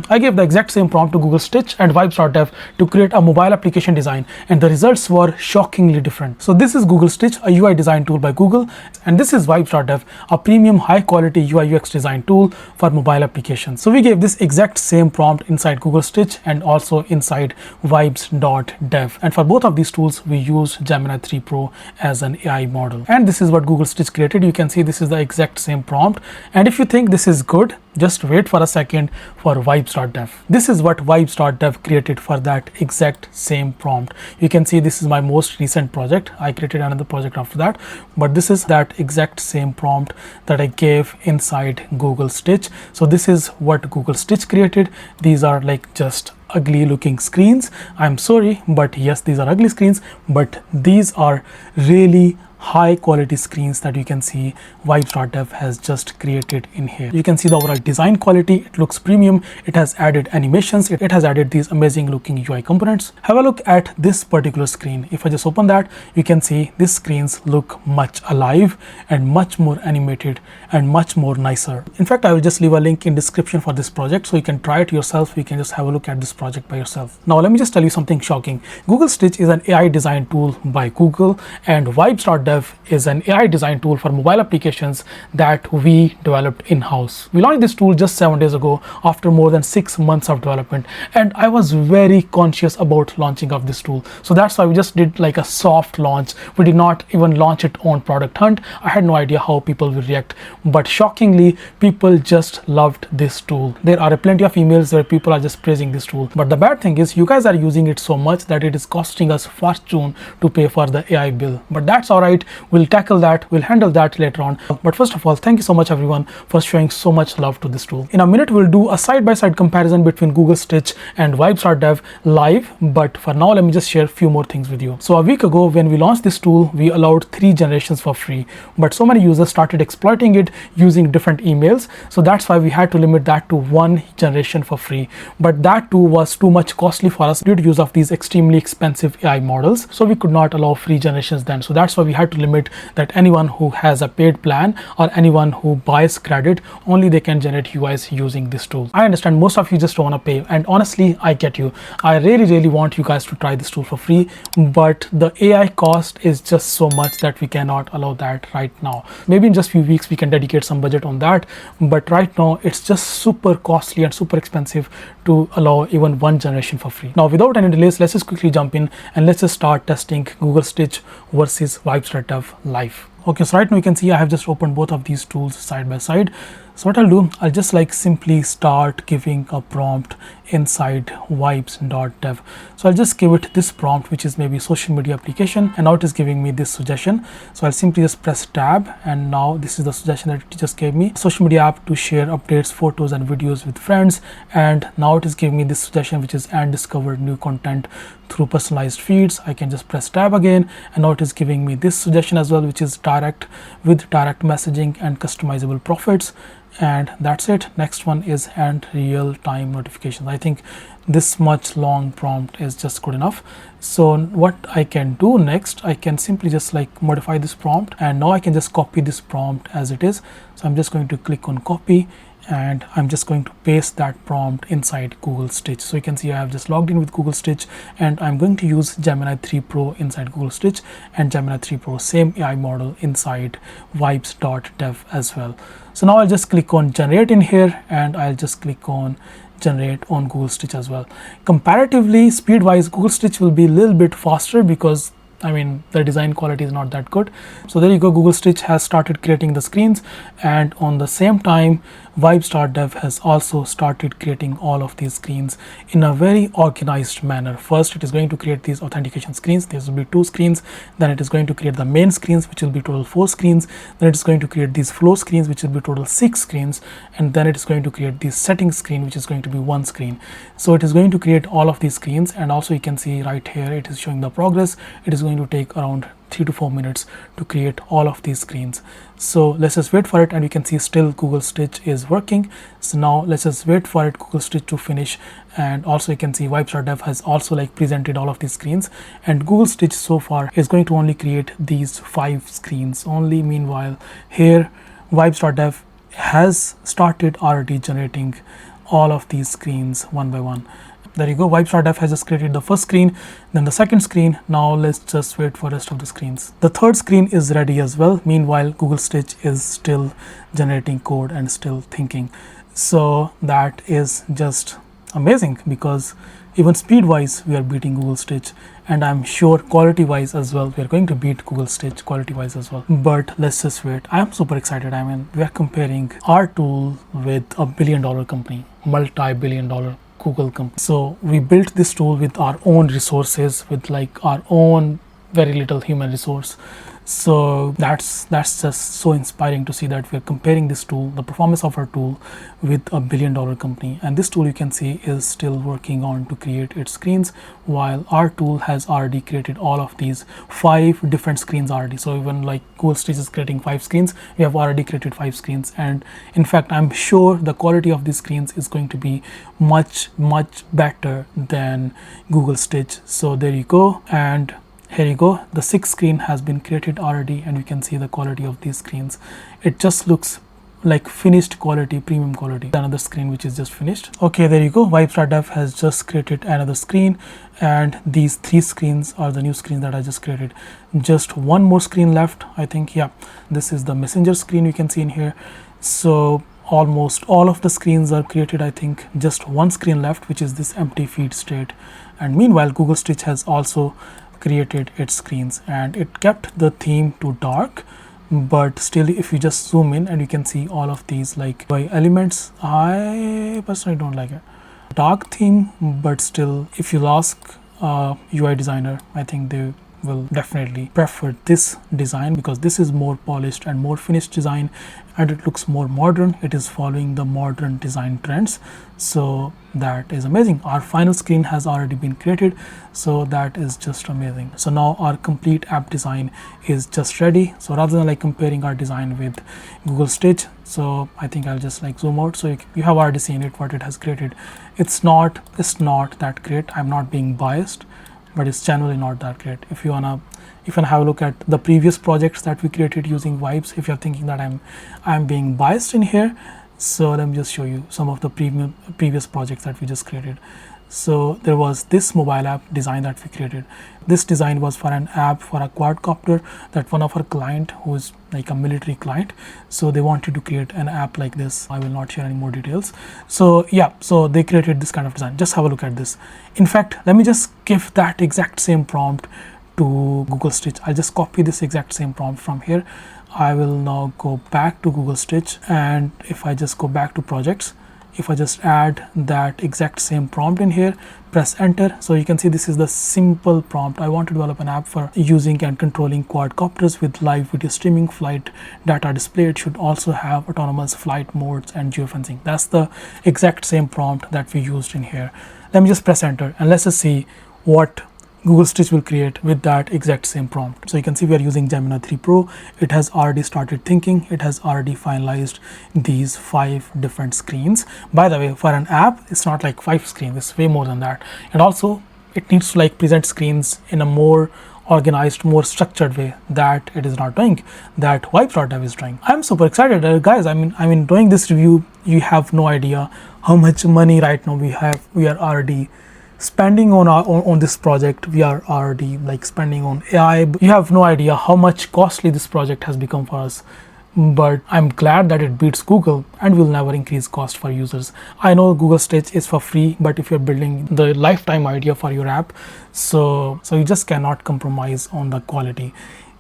I gave the exact same prompt to Google Stitch and Vybes.dev to create a mobile application design, and the results were shockingly different. So this is Google Stitch, a UI design tool by Google, and this is Vybes.dev, a premium high quality UI UX design tool for mobile applications. So we gave this exact same prompt inside Google Stitch and also inside Vybes.dev. And for both of these tools, we use Gemini 3 Pro as an AI model. And this is what Google Stitch created. You can see this is the exact same prompt. And if you think this is good, just wait for a second for Vybes.dev. This is what Vybes.dev created for that exact same prompt. You can see this is my most recent project. I created another project after that, but this is that exact same prompt that I gave inside Google Stitch. So this is what Google Stitch created. These are like just ugly looking screens. I'm sorry, but yes, these are ugly screens, but these are really high quality screens that you can see Vybes.dev has just created in here. You can see the overall design quality. It looks premium. It has added animations. It has added these amazing looking UI components. Have a look at this particular screen. If I just open that, you can see these screens look much alive and much more animated and much more nicer. In fact, I will just leave a link in description for this project so you can try it yourself. You can just have a look at this project by yourself. Now let me just tell you something shocking. Google Stitch is an AI design tool by Google, and Vybes.dev is an AI design tool for mobile applications that we developed in-house. We launched this tool just 7 days ago after more than 6 months of development, and I was very conscious about launching of this tool. So that's why we just did like a soft launch. We did not even launch it on Product Hunt. I had no idea how people will react, but shockingly, people just loved this tool. There are plenty of emails where people are just praising this tool. But the bad thing is you guys are using it so much that it is costing us fortune to pay for the AI bill. But that's all right. We'll tackle that, we'll handle that later on. But first of all, thank you so much everyone for showing so much love to this tool. In a minute, we'll do a side-by-side comparison between Google Stitch and Vybes.dev live, but for now, let me just share a few more things with you. So a week ago, when we launched this tool, we allowed 3 generations for free, but so many users started exploiting it using different emails. So that's why we had to limit that to 1 generation for free. But that too was too much costly for us due to use of these extremely expensive AI models. So we could not allow free generations then. So that's why we had to limit that anyone who has a paid plan or anyone who buys credit, only they can generate UIs using this tool. I understand most of you just want to pay, and honestly, I get you. I really want you guys to try this tool for free, but the AI cost is just so much that we cannot allow that right now. Maybe in just few weeks we can dedicate some budget on that, but right now it's just super costly and super expensive to allow even 1 generation for free. Now without any delays, let's just quickly jump in and let's just start testing Google Stitch versus Vybes.dev live. Okay, so right now you can see I have just opened both of these tools side by side. So what I'll do, I'll just like simply start giving a prompt inside Vybes.dev. So I'll just give it this prompt, which is maybe social media application, and now it is giving me this suggestion. So I'll simply just press tab, and now this is the suggestion that it just gave me. Social media app to share updates, photos and videos with friends. And now it is giving me this suggestion, which is and discover new content through personalized feeds. I can just press tab again, and now it is giving me this suggestion as well, which is direct messaging and customizable profits. And that's it. Next one is and real-time notifications. I think this much long prompt is just good enough. So what I can do next, I can simply just like modify this prompt, and now I can just copy this prompt as it is. So I'm just going to click on copy, and I'm just going to paste that prompt inside Google Stitch. So you can see I have just logged in with Google Stitch, and I'm going to use Gemini 3 Pro inside Google Stitch and Gemini 3 Pro same AI model inside Vybes.dev as well. So now I'll just click on generate in here, and I'll just click on generate on Google Stitch as well. Comparatively, speed wise, Google Stitch will be a little bit faster because I mean, the design quality is not that good. So there you go, Google Stitch has started creating the screens, and on the same time, Vybes.dev has also started creating all of these screens in a very organized manner. First, it is going to create these authentication screens. There will be 2 screens. Then it is going to create the main screens, which will be total 4 screens. Then it is going to create these flow screens, which will be total 6 screens. And then it is going to create this settings screen, which is going to be 1 screen. So it is going to create all of these screens. And also you can see right here, it is showing the progress. It is going to take around 3 to 4 minutes to create all of these screens. So let's just wait for it, and you can see still Google Stitch is working. So now let's just wait for it, Google Stitch to finish. And also you can see Vybes.dev has also like presented all of these screens, and Google Stitch so far is going to only create these 5 screens only. Meanwhile here Vybes.dev has started already generating all of these screens one by one. There you go. Vybes.dev has just created the first screen, then the second screen. Now let's just wait for the rest of the screens. The third screen is ready as well. Meanwhile, Google Stitch is still generating code and still thinking. So that is just amazing, because even speed wise we are beating Google Stitch, and I'm sure quality wise as well we are going to beat Google Stitch quality wise as well. But let's just wait. I am super excited. I mean, we are comparing our tool with $1 billion company, multi-billion dollar Google company. So we built this tool with our own resources, with like our own very little human resource. So that's just so inspiring to see that we're comparing this tool, the performance of our tool, with $1 billion company. And this tool, you can see, is still working on to create its screens, while our tool has already created all of these 5 different screens already. So even like Google Stitch is creating 5 screens, we have already created 5 screens. And in fact, I'm sure the quality of these screens is going to be much better than Google Stitch. So there you go. And here you go, the 6th screen has been created already, and you can see the quality of these screens. It just looks like finished quality, premium quality. Another screen which is just finished. Okay, there you go. Vybes.dev has just created another screen, and these 3 screens are the new screens that I just created. Just one more screen left, I think. Yeah, this is the messenger screen you can see in here. So almost all of the screens are created. I think just one screen left, which is this empty feed state. And meanwhile, Google Stitch has also created its screens, and it kept the theme to dark, but still if you just zoom in and you can see all of these like by elements. I personally don't like it, dark theme, but still if you ask UI designer, I think they will definitely prefer this design, because this is more polished and more finished design, and it looks more modern. It is following the modern design trends, so that is amazing. Our final screen has already been created, so that is just amazing. So now our complete app design is just ready. So rather than like comparing our design with Google Stitch, so I think I'll just like zoom out, so you have already seen it, what it has created. It's not that great. I'm not being biased, but it's generally not that great. If you wanna have a look at the previous projects that we created using Vybes, if you're thinking that I'm being biased in here, so let me just show you some of the previous projects that we just created. So there was this mobile app design that we created. This design was for an app for a quadcopter that one of our client, who is like a military client, so they wanted to create an app like this. I will not share any more details. So yeah, so they created this kind of design. Just have a look at this. In fact, let me just give that exact same prompt to Google Stitch. I'll just copy this exact same prompt from here. I will now go back to Google Stitch, and if I just go back to projects, if I just add that exact same prompt in here, press enter, so you can see this is the simple prompt. I want to develop an app for using and controlling quadcopters with live video streaming, flight data display. It should also have autonomous flight modes and geofencing. That's the exact same prompt that we used in here. Let me just press enter, and let's just see what Google Stitch will create with that exact same prompt. So you can see we are using Gemini 3 Pro. It has already started thinking. It has already finalized these 5 different screens. By the way, for an app, it's not like 5 screens, it's way more than that. And also it needs to like present screens in a more organized, more structured way that it is not doing, that Vybes.dev is doing. I'm super excited, guys. I mean doing this review, you have no idea how much money right now we are already spending on this project. We are already like spending on AI. You have no idea how much costly this project has become for us, but I'm glad that it beats Google and will never increase cost for users. I know Google Stitch is for free, but if you're building the lifetime idea for your app, so you just cannot compromise on the quality.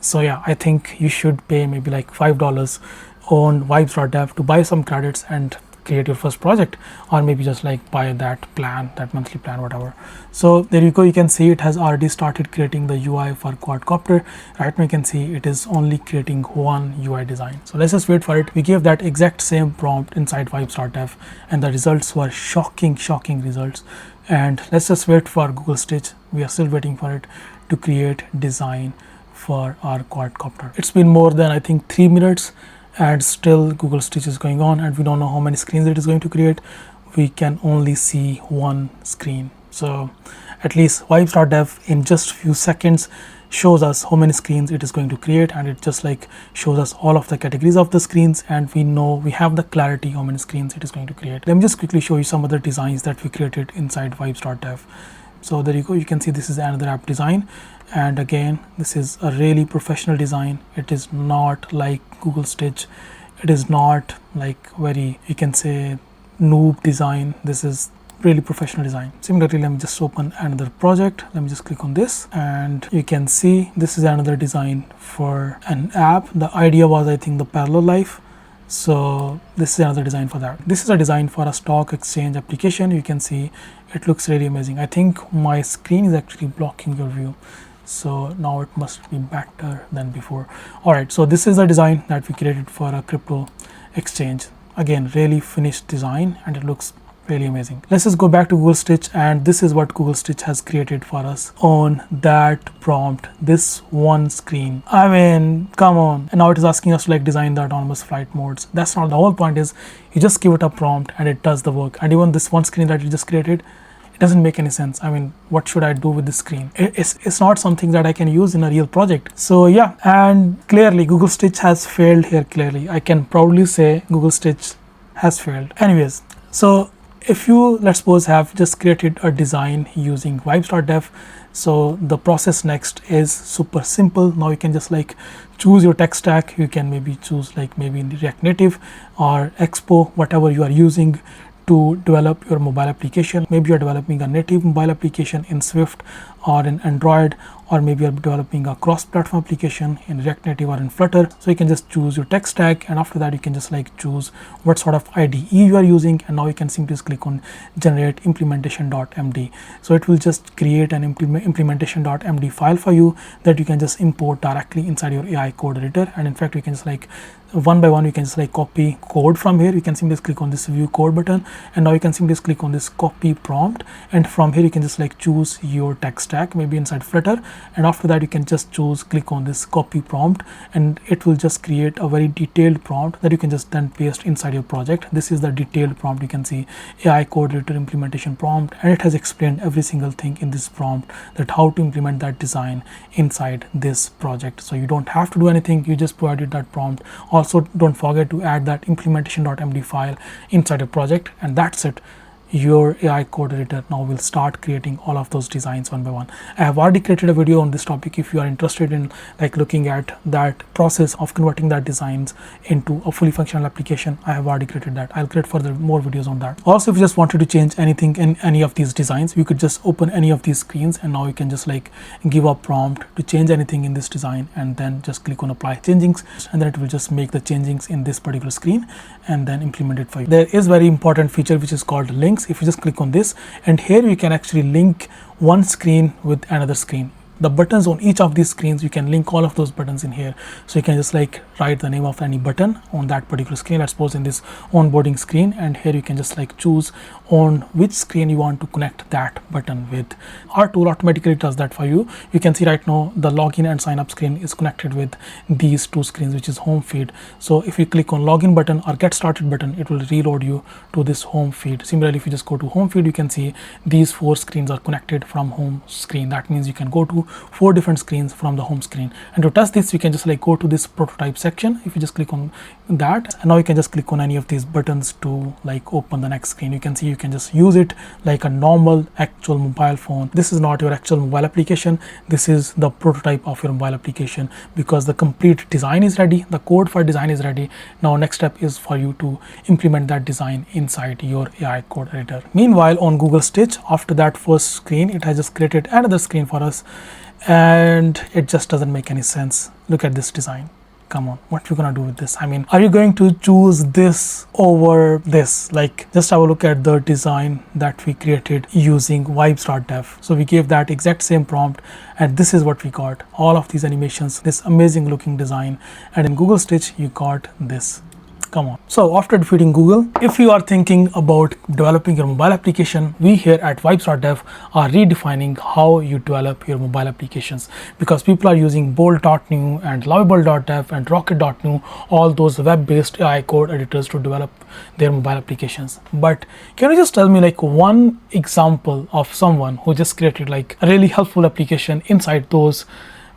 So yeah, I think you should pay maybe like $5 on Vybes.dev to buy some credits and create your first project, or maybe just like buy that plan, that monthly plan, whatever. So there you go. You can see it has already started creating the UI for Quadcopter. Right now you can see it is only creating one UI design. So let's just wait for it. We gave that exact same prompt inside Vybes.dev, and the results were shocking results. And let's just wait for Google Stitch. We are still waiting for it to create design for our Quadcopter. It's been more than I think 3 minutes, and still Google Stitch is going on, and we don't know how many screens it is going to create. We can only see one screen. So at least Vybes.dev in just few seconds shows us how many screens it is going to create, and it just like shows us all of the categories of the screens, and we have the clarity how many screens it is going to create. Let me just quickly show you some other designs that we created inside Vybes.dev. So there you go, you can see this is another app design, and again this is a really professional design. It is not like Google Stitch, it is not like very, you can say, noob design. This is really professional design. Similarly, let me just open another project. Let me just click on this, and you can see this is another design for an app. The idea was, I think, the parallel life. So this is another design for that. This is a design for a stock exchange application. You can see it looks really amazing. I think my screen is actually blocking your view, so now it must be better than before. All right, so this is a design that we created for a crypto exchange. Again, really finished design, and it looks really amazing. Let's just go back to Google Stitch, and this is what Google Stitch has created for us on that prompt. This one screen, I mean, come on. And now it is asking us to like design the autonomous flight modes. That's not the whole point. Is you just give it a prompt and it does the work. And even this one screen that you just created, it doesn't make any sense. I mean, what should I do with this screen? It's not something that I can use in a real project. So yeah, and clearly Google Stitch has failed here. Clearly, I can proudly say Google Stitch has failed. Anyways, so if you, let's suppose, have just created a design using Vybes.dev, so the process next is super simple. Now you can just like choose your tech stack. You can maybe choose like maybe React Native or Expo, whatever you are using to develop your mobile application. Maybe you're developing a native mobile application in Swift or in Android, or maybe you're developing a cross-platform application in React Native or in Flutter. So you can just choose your tech stack, and after that you can just like choose what sort of IDE you are using, and now you can simply just click on generate implementation.md. So it will just create an implementation.md file for you that you can just import directly inside your AI code editor. And in fact, you can just like one by one, you can just like copy code from here. You can simply just click on this view code button, and now you can simply just click on this copy prompt, and from here you can just like choose your tech stack, maybe inside Flutter, and after that you can just click on this copy prompt, and it will just create a very detailed prompt that you can just then paste inside your project. This is the detailed prompt. You can see AI code editor implementation prompt, and it has explained every single thing in this prompt, that how to implement that design inside this project. So you don't have to do anything, you just provided that prompt. Also, don't forget to add that implementation.md file inside your project, and that's it. Your AI code editor now will start creating all of those designs one by one. I have already created a video on this topic. If you are interested in like looking at that process of converting that designs into a fully functional application, I have already created that. I'll create further more videos on that. Also, if you just wanted to change anything in any of these designs, you could just open any of these screens, and now you can just like give a prompt to change anything in this design, and then just click on apply changings, and then it will just make the changings in this particular screen and then implement it for you. There is very important feature which is called links. If you just click on this, and here you can actually link one screen with another screen. The buttons on each of these screens, you can link all of those buttons in here. So you can just like write the name of any button on that particular screen. Let's suppose in this onboarding screen, and here you can just like choose on which screen you want to connect that button with. Our tool automatically does that for you. You can see right now the login and sign up screen is connected with these two screens, which is home feed. So if you click on login button or get started button, it will reload you to this home feed. Similarly, if you just go to home feed, you can see these four screens are connected from home screen. That means you can go to 4 different screens from the home screen. And to test this, you can just like go to this prototype section. If you just click on that, and now you can just click on any of these buttons to like open the next screen. You can see you can just use it like a normal actual mobile phone. This is not your actual mobile application. This is the prototype of your mobile application, because the complete design is ready. The code for design is ready. Now next step is for you to implement that design inside your AI code editor. Meanwhile, on Google Stitch, after that first screen, it has just created another screen for us, and it just doesn't make any sense. Look at this design. Come on, what we're gonna do with this? I mean, are you going to choose this over this? Like, just have a look at the design that we created using Vybes.dev. So we gave that exact same prompt, and this is what we got. All of these animations, this amazing looking design, and in Google Stitch you got this. Come on. So after defeating Google, if you are thinking about developing your mobile application, we here at Vybes.dev are redefining how you develop your mobile applications, because people are using bold.new and lovable.dev and rocket.new, all those web-based AI code editors to develop their mobile applications. But can you just tell me like one example of someone who just created like a really helpful application inside those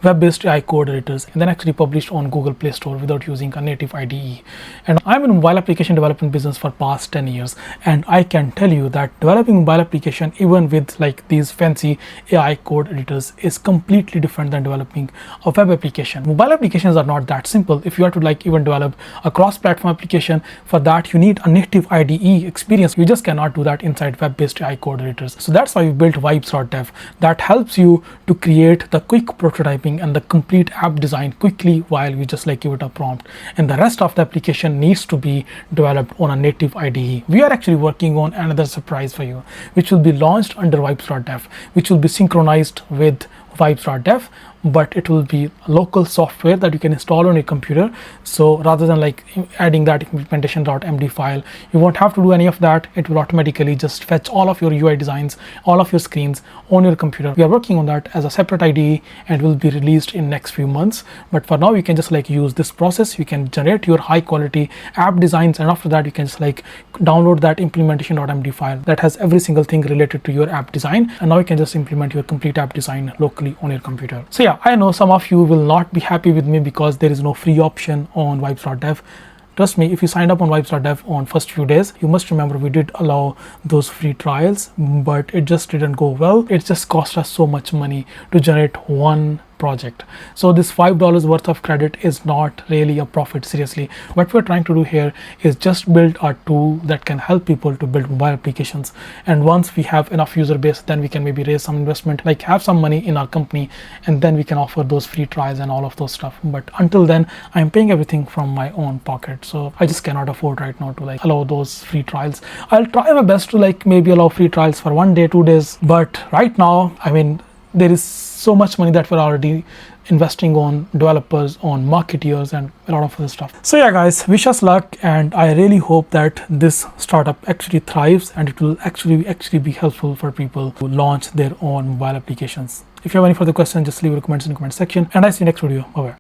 web-based AI code editors and then actually published on Google Play Store without using a native IDE. And I'm in mobile application development business for past 10 years, and I can tell you that developing mobile application even with like these fancy AI code editors is completely different than developing a web application. Mobile applications are not that simple. If you are to like even develop a cross-platform application, for that you need a native IDE experience. You just cannot do that inside web-based AI code editors. So that's why we built Vybes.dev, that helps you to create the quick prototyping and the complete app design quickly while you just like give it a prompt, and the rest of the application needs to be developed on a native IDE. We are actually working on another surprise for you, which will be launched under Vybes.dev, which will be synchronized with Vybes.dev, but it will be local software that you can install on your computer. So rather than like adding that Implementation.md file, you won't have to do any of that. It will automatically just fetch all of your UI designs, all of your screens on your computer. We are working on that as a separate IDE and will be released in next few months. But for now, you can just like use this process. You can generate your high quality app designs, and after that you can just like download that Implementation.md file that has every single thing related to your app design, and now you can just implement your complete app design locally on your computer. So yeah, I know some of you will not be happy with me because there is no free option on Vybes.dev. Trust me, if you signed up on Vybes.dev on first few days, you must remember we did allow those free trials, but it just didn't go well. It just cost us so much money to generate one project. So this $5 worth of credit is not really a profit, seriously. What we're trying to do here is just build a tool that can help people to build mobile applications, and once we have enough user base, then we can maybe raise some investment, like have some money in our company, and then we can offer those free trials and all of those stuff. But until then, I'm paying everything from my own pocket, so I just cannot afford right now to like allow those free trials. I'll try my best to like maybe allow free trials for 1 day, 2 days, but right now, I mean, there is so much money that we're already investing on developers, on marketeers, and a lot of other stuff. So yeah guys, wish us luck, and I really hope that this startup actually thrives and it will actually be helpful for people to launch their own mobile applications. If you have any further questions, just leave your comments in the comment section, and I see you next video. Bye bye.